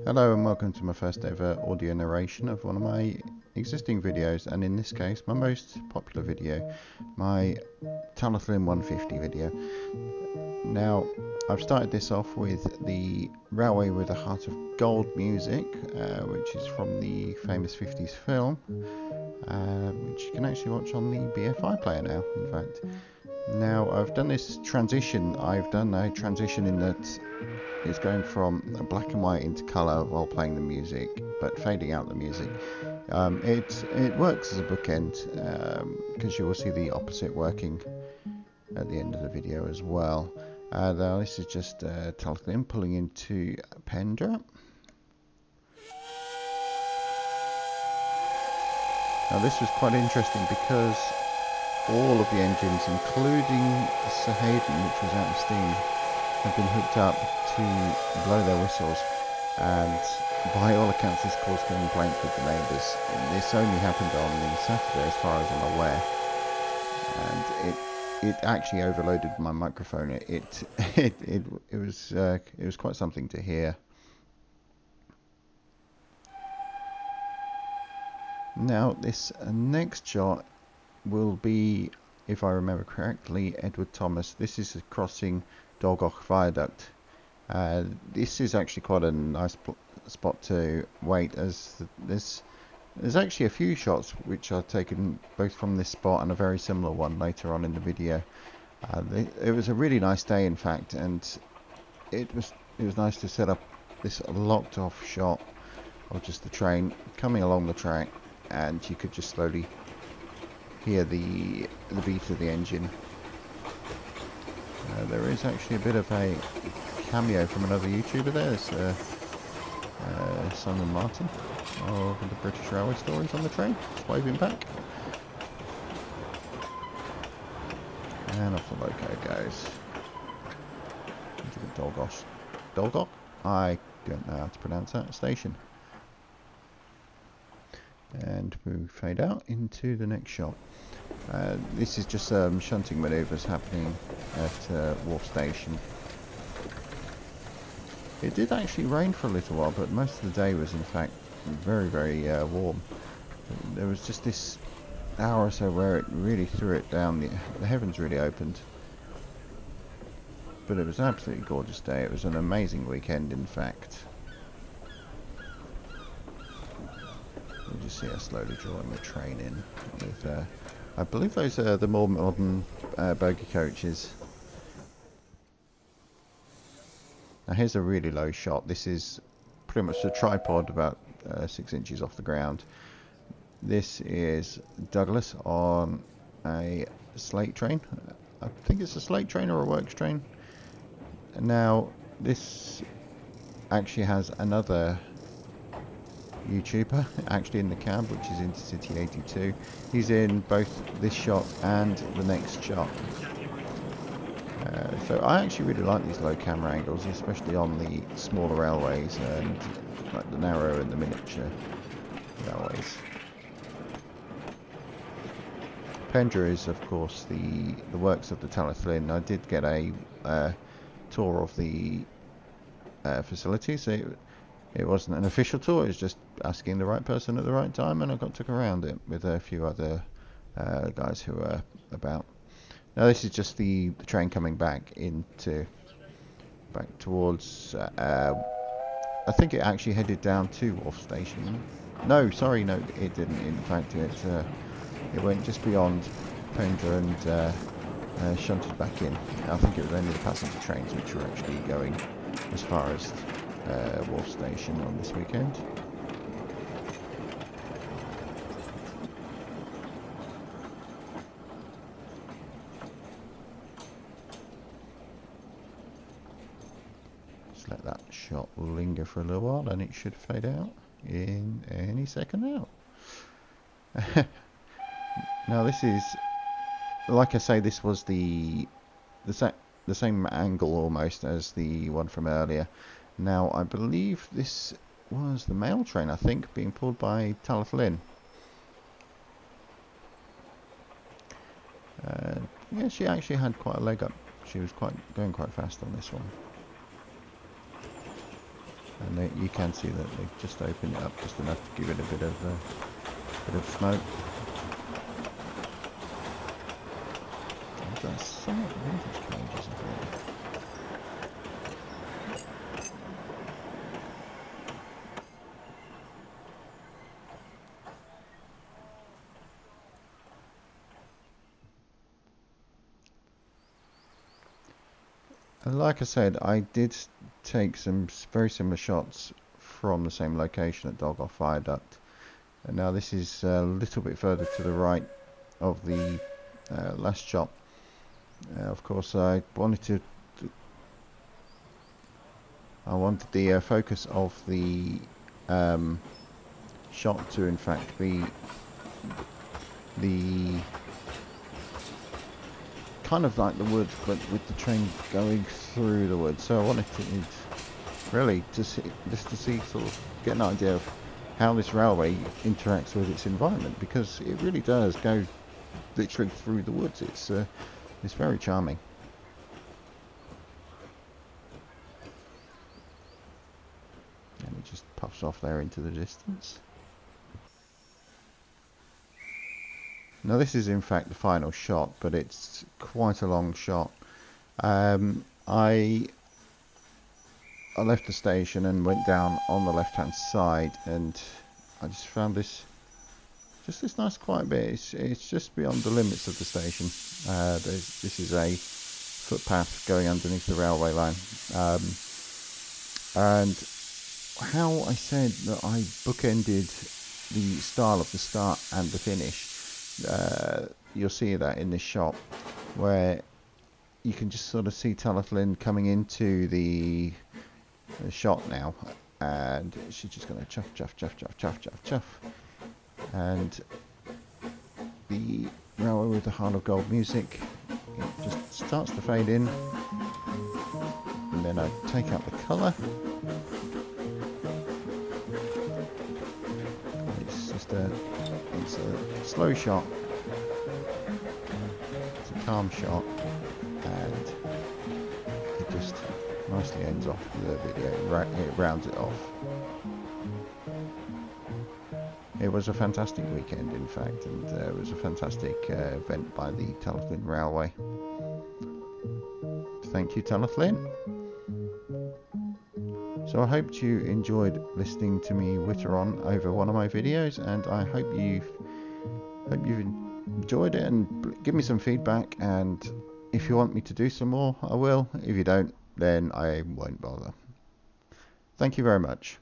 Hello and welcome to my first ever audio narration of one of my existing videos, and in this case my most popular video, my Talyllyn 150 video. Now I've started this off with the Railway with a Heart of Gold music, which is from the famous 50s film, which you can actually watch on the BFI player now, in fact. Now I've done this transition. I've done a transition in that it's going from black and white into colour while playing the music, but fading out the music. It works as a bookend, because you will see the opposite working at the end of the video as well. Now this is just Talyllyn pulling into Pendra. Now this was quite interesting because all of the engines, including Sir Hayden, which was out of steam, have been hooked up to blow their whistles, and by all accounts this caused complaints with the neighbours. This only happened on the Saturday as far as I'm aware, and it actually overloaded my microphone. It was quite something to hear. Now this next shot will be, if I remember correctly, Edward Thomas. This is crossing Dolgoch Viaduct. This is actually quite a nice spot to wait, as there's actually a few shots which are taken both from this spot and a very similar one later on in the video. It was a really nice day, in fact, and it was nice to set up this locked off shot of just the train coming along the track, and you could just slowly hear the beat of the engine. There is actually a bit of a cameo from another YouTuber there. There's Simon Martin of the British Railway Stories on the train, just waving back. And off the loco goes into the Dolgoch? I don't know how to pronounce that station. And we fade out into the next shot. This is just shunting manoeuvres happening at Wharf Station. It did actually rain for a little while, but most of the day was in fact very, very warm. There was just this hour or so where it really threw it down. The heavens really opened. But it was an absolutely gorgeous day. It was an amazing weekend, in fact. You just see us slowly drawing the train in with, I believe those are the more modern bogie coaches. Now here's a really low shot. This is pretty much a tripod about 6 inches off the ground. This is Douglas on a Slate Train. I think it's a Slate Train or a Works train. Now this actually has another YouTuber actually in the cab, which is Intercity 82. He's in both this shot and the next shot. So I actually really like these low camera angles, especially on the smaller railways and like the narrow and the miniature railways. Pendra is of course the works of the Talyllyn. I did get a tour of the facility, so it wasn't an official tour, it was just asking the right person at the right time, and I got took around it with a few other guys who were about. Now this is just the train coming back towards, I think it actually headed down to Wharf Station. No, sorry, no, it didn't. In fact, it went just beyond Pendra and shunted back in. I think it was only the passenger trains which were actually going as far as Wharf Station on this weekend. Just let that shot linger for a little while, and it should fade out in any second now. Now this is, like I say, this was the same angle almost as the one from earlier. Now I believe this was the mail train, I think, being pulled by Talyllyn. Yeah, she actually had quite a leg up. She was going quite fast on this one. and you can see that they've just opened it up just enough to give it a bit of smoke. That's some vintage carriages, I think. And like I said, I did take some very similar shots from the same location at Dog Off Viaduct. And now this is a little bit further to the right of the last shot. Of course, I wanted the focus of the shot to in fact be the kind of like the woods, but with the train going through the woods. So I wanted to really just to see, sort of get an idea of how this railway interacts with its environment, because it really does go literally through the woods. It's very charming. And it just puffs off there into the distance. Now this is in fact the final shot, but it's quite a long shot. I left the station and went down on the left hand side, and I just found this nice quiet bit. It's just beyond the limits of the station. This is a footpath going underneath the railway line, and how I said that I bookended the style of the start and the finish. You'll see that in this shot, where you can just sort of see Talyllyn coming into the shot now, and she's just going to chuff, chuff, chuff, chuff, chuff, chuff, chuff, and the railway with the Heart of Gold music, it just starts to fade in, and then I take out the colour. It's just a slow shot, it's a calm shot, and it just nicely ends off the video. It rounds it off. It was a fantastic weekend, in fact, and it was a fantastic event by the Talyllyn Railway. Thank you, Talyllyn. So I hope you enjoyed listening to me witter on over one of my videos, and I hope you've enjoyed it, and give me some feedback, and if you want me to do some more, I will. If you don't, then I won't bother. Thank you very much.